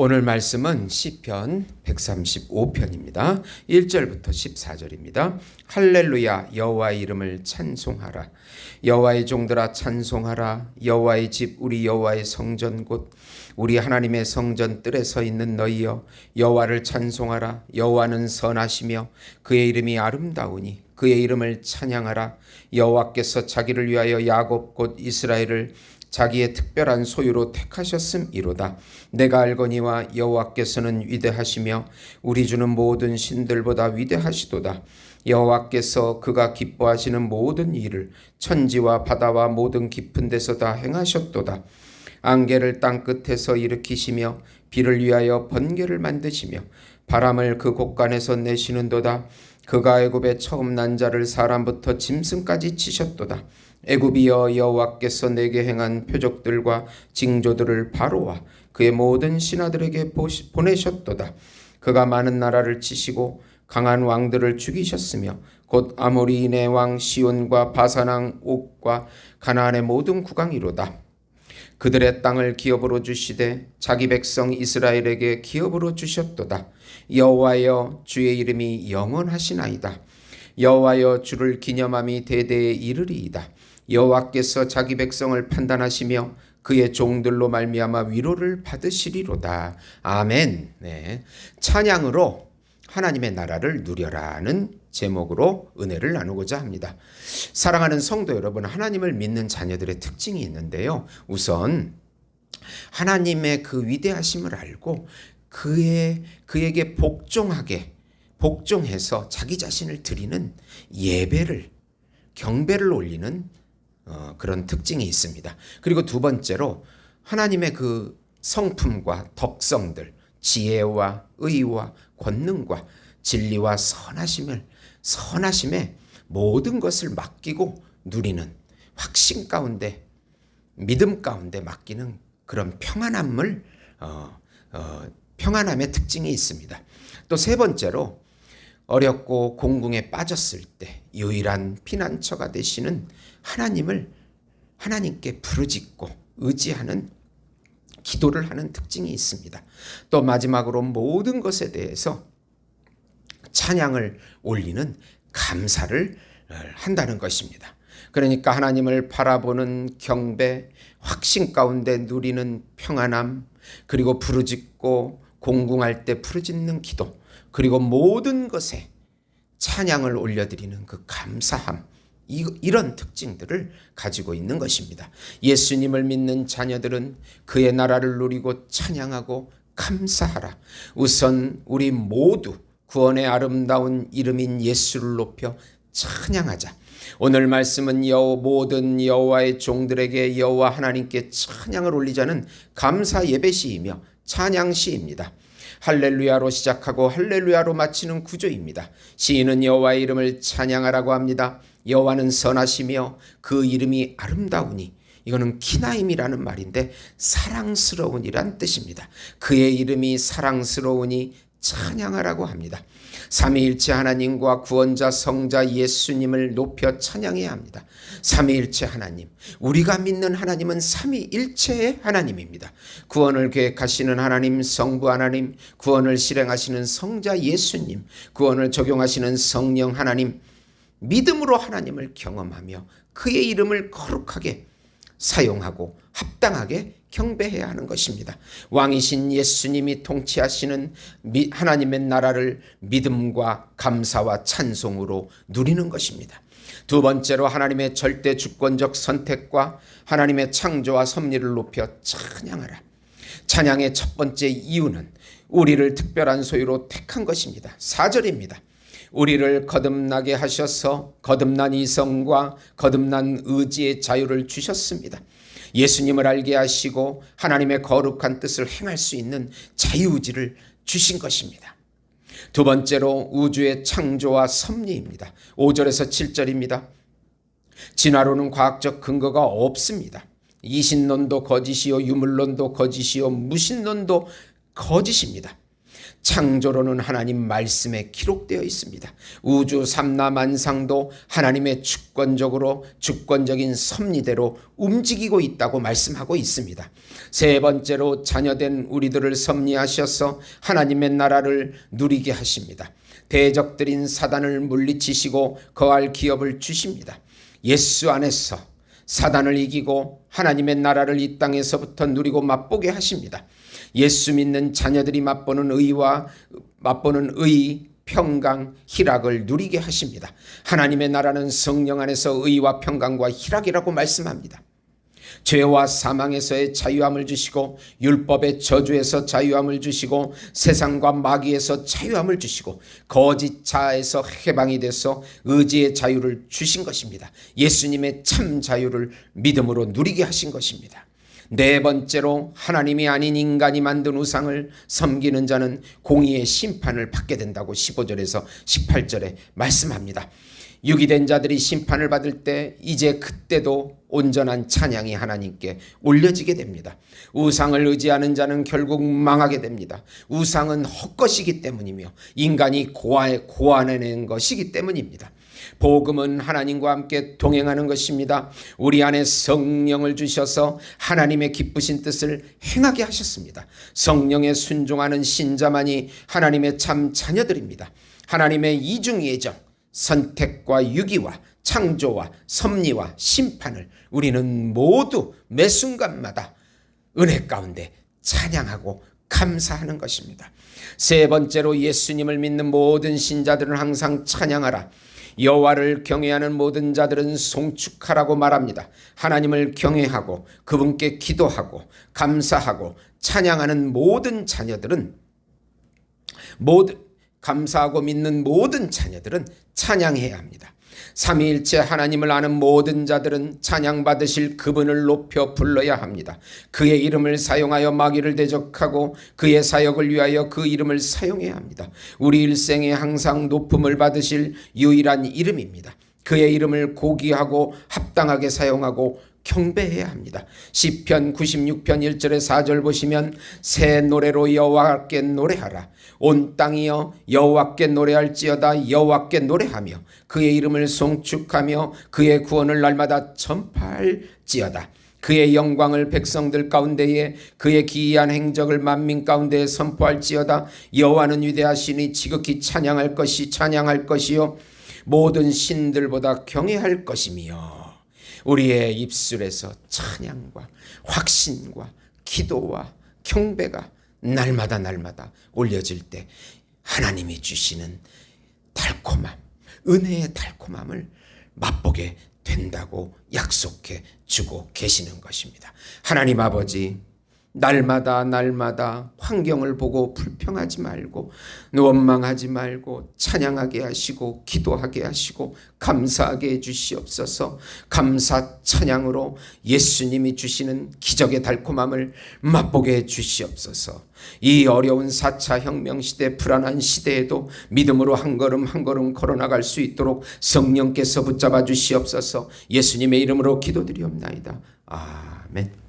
오늘 말씀은 시편 135편입니다. 1절부터 14절입니다. 할렐루야, 여호와의 이름을 찬송하라. 여호와의 종들아 찬송하라. 여호와의 집 우리 여호와의 성전 곧 우리 하나님의 성전 뜰에 서 있는 너희여, 여호와를 찬송하라. 여호와는 선하시며 그의 이름이 아름다우니 그의 이름을 찬양하라. 여호와께서 자기를 위하여 야곱 곧 이스라엘을 자기의 특별한 소유로 택하셨음이로다. 내가 알거니와 여호와께서는 위대하시며 우리 주는 모든 신들보다 위대하시도다. 여호와께서 그가 기뻐하시는 모든 일을 천지와 바다와 모든 깊은 데서 다 행하셨도다. 안개를 땅 끝에서 일으키시며 비를 위하여 번개를 만드시며 바람을 그 곳간에서 내시는도다. 그가 애굽에 처음 난 자를 사람부터 짐승까지 치셨도다. 애굽이여, 여호와께서 내게 행한 표적들과 징조들을 바로와 그의 모든 신하들에게 보내셨도다. 그가 많은 나라를 치시고 강한 왕들을 죽이셨으며 곧 아모리인의 왕 시온과 바산 왕 옥과 가나안의 모든 국왕이로다. 그들의 땅을 기업으로 주시되 자기 백성 이스라엘에게 기업으로 주셨도다. 여호와여, 주의 이름이 영원하시나이다. 여호와여, 주를 기념함이 대대에 이르리이다. 여호와께서 자기 백성을 판단하시며 그의 종들로 말미암아 위로를 받으시리로다. 아멘. 네. 찬양으로 하나님의 나라를 누려라는 제목으로 은혜를 나누고자 합니다. 사랑하는 성도 여러분, 하나님을 믿는 자녀들의 특징이 있는데요. 우선 하나님의 그 위대하심을 알고 그에게 복종해서 자기 자신을 드리는 예배를, 경배를 올리는 그런 특징이 있습니다. 그리고 두 번째로 하나님의 그 성품과 덕성들, 지혜와 의와 권능과 진리와 선하심에 모든 것을 맡기고 누리는, 확신 가운데, 믿음 가운데 맡기는 그런 평안함의 특징이 있습니다. 또 세 번째로 어렵고 공궁에 빠졌을 때 유일한 피난처가 되시는 하나님께 부르짖고 의지하는, 기도를 하는 특징이 있습니다. 또 마지막으로 모든 것에 대해서 찬양을 올리는 감사를 한다는 것입니다. 그러니까 하나님을 바라보는 경배, 확신 가운데 누리는 평안함, 그리고 부르짖고 공궁할 때 부르짖는 기도, 그리고 모든 것에 찬양을 올려드리는 그 감사함, 이런 특징들을 가지고 있는 것입니다. 예수님을 믿는 자녀들은 그의 나라를 누리고 찬양하고 감사하라. 우선 우리 모두 구원의 아름다운 이름인 예수를 높여 찬양하자. 오늘 말씀은 모든 여호와의 종들에게 여호와 하나님께 찬양을 올리자는 감사 예배시이며 찬양시입니다. 할렐루야로 시작하고 할렐루야로 마치는 구조입니다. 시인은 여호와의 이름을 찬양하라고 합니다. 여호와는 선하시며 그 이름이 아름다우니, 이거는 기나임이라는 말인데 사랑스러운이란 뜻입니다. 그의 이름이 사랑스러우니 찬양하라고 합니다. 삼위일체 하나님과 구원자 성자 예수님을 높여 찬양해야 합니다. 삼위일체 하나님, 우리가 믿는 하나님은 삼위일체의 하나님입니다. 구원을 계획하시는 하나님, 성부 하나님, 구원을 실행하시는 성자 예수님, 구원을 적용하시는 성령 하나님, 믿음으로 하나님을 경험하며 그의 이름을 거룩하게 사용하고 합당하게 경배해야 하는 것입니다. 왕이신 예수님이 통치하시는 하나님의 나라를 믿음과 감사와 찬송으로 누리는 것입니다. 두 번째로 하나님의 절대 주권적 선택과 하나님의 창조와 섭리를 높여 찬양하라. 찬양의 첫 번째 이유는 우리를 특별한 소유로 택한 것입니다. 4절입니다. 우리를 거듭나게 하셔서 거듭난 이성과 거듭난 의지의 자유를 주셨습니다. 예수님을 알게 하시고 하나님의 거룩한 뜻을 행할 수 있는 자유의지를 주신 것입니다. 두 번째로 우주의 창조와 섭리입니다. 5절에서 7절입니다. 진화론은 과학적 근거가 없습니다. 이신론도 거짓이요, 유물론도 거짓이요, 무신론도 거짓입니다. 창조로는 하나님 말씀에 기록되어 있습니다. 우주 삼라만상도 하나님의 주권적인 섭리대로 움직이고 있다고 말씀하고 있습니다. 세 번째로 자녀된 우리들을 섭리하셔서 하나님의 나라를 누리게 하십니다. 대적들인 사단을 물리치시고 거할 기업을 주십니다. 예수 안에서 사단을 이기고 하나님의 나라를 이 땅에서부터 누리고 맛보게 하십니다. 예수 믿는 자녀들이 맛보는 의, 평강, 희락을 누리게 하십니다. 하나님의 나라는 성령 안에서 의와 평강과 희락이라고 말씀합니다. 죄와 사망에서의 자유함을 주시고 율법의 저주에서 자유함을 주시고 세상과 마귀에서 자유함을 주시고 거짓 자에서 해방이 돼서 의지의 자유를 주신 것입니다. 예수님의 참 자유를 믿음으로 누리게 하신 것입니다. 네 번째로 하나님이 아닌 인간이 만든 우상을 섬기는 자는 공의의 심판을 받게 된다고 15절에서 18절에 말씀합니다. 유기된 자들이 심판을 받을 때 이제 그때도 온전한 찬양이 하나님께 올려지게 됩니다. 우상을 의지하는 자는 결국 망하게 됩니다. 우상은 헛것이기 때문이며 인간이 고안해낸 것이기 때문입니다. 복음은 하나님과 함께 동행하는 것입니다. 우리 안에 성령을 주셔서 하나님의 기쁘신 뜻을 행하게 하셨습니다. 성령에 순종하는 신자만이 하나님의 참 자녀들입니다. 하나님의 이중 예정, 선택과 유기와 창조와 섭리와 심판을 우리는 모두 매 순간마다 은혜 가운데 찬양하고 감사하는 것입니다. 세 번째로 예수님을 믿는 모든 신자들은 항상 찬양하라. 여호와를 경외하는 모든 자들은 송축하라고 말합니다. 하나님을 경외하고 그분께 기도하고 감사하고 찬양하는 모든 자녀들은 감사하고 믿는 모든 자녀들은 찬양해야 합니다. 삼위일체 하나님을 아는 모든 자들은 찬양받으실 그분을 높여 불러야 합니다. 그의 이름을 사용하여 마귀를 대적하고 그의 사역을 위하여 그 이름을 사용해야 합니다. 우리 일생에 항상 높음을 받으실 유일한 이름입니다. 그의 이름을 고귀하고 합당하게 사용하고 경배해야 합니다. 시편 96편 1절에 4절 보시면 새 노래로 여호와께 노래하라. 온 땅이여 여호와께 노래할지어다. 여호와께 노래하며 그의 이름을 송축하며 그의 구원을 날마다 전파할지어다. 그의 영광을 백성들 가운데에 그의 기이한 행적을 만민 가운데에 선포할지어다. 여호와는 위대하시니 지극히 찬양할 것이요 모든 신들보다 경외할 것이며 우리의 입술에서 찬양과 확신과 기도와 경배가 날마다 올려질 때 하나님이 주시는 달콤함, 은혜의 달콤함을 맛보게 된다고 약속해 주고 계시는 것입니다. 하나님 아버지, 날마다 환경을 보고 불평하지 말고 원망하지 말고 찬양하게 하시고 기도하게 하시고 감사하게 해주시옵소서. 감사 찬양으로 예수님이 주시는 기적의 달콤함을 맛보게 해주시옵소서. 이 어려운 4차 혁명 시대, 불안한 시대에도 믿음으로 한 걸음 걸어나갈 수 있도록 성령께서 붙잡아 주시옵소서. 예수님의 이름으로 기도드리옵나이다. 아멘.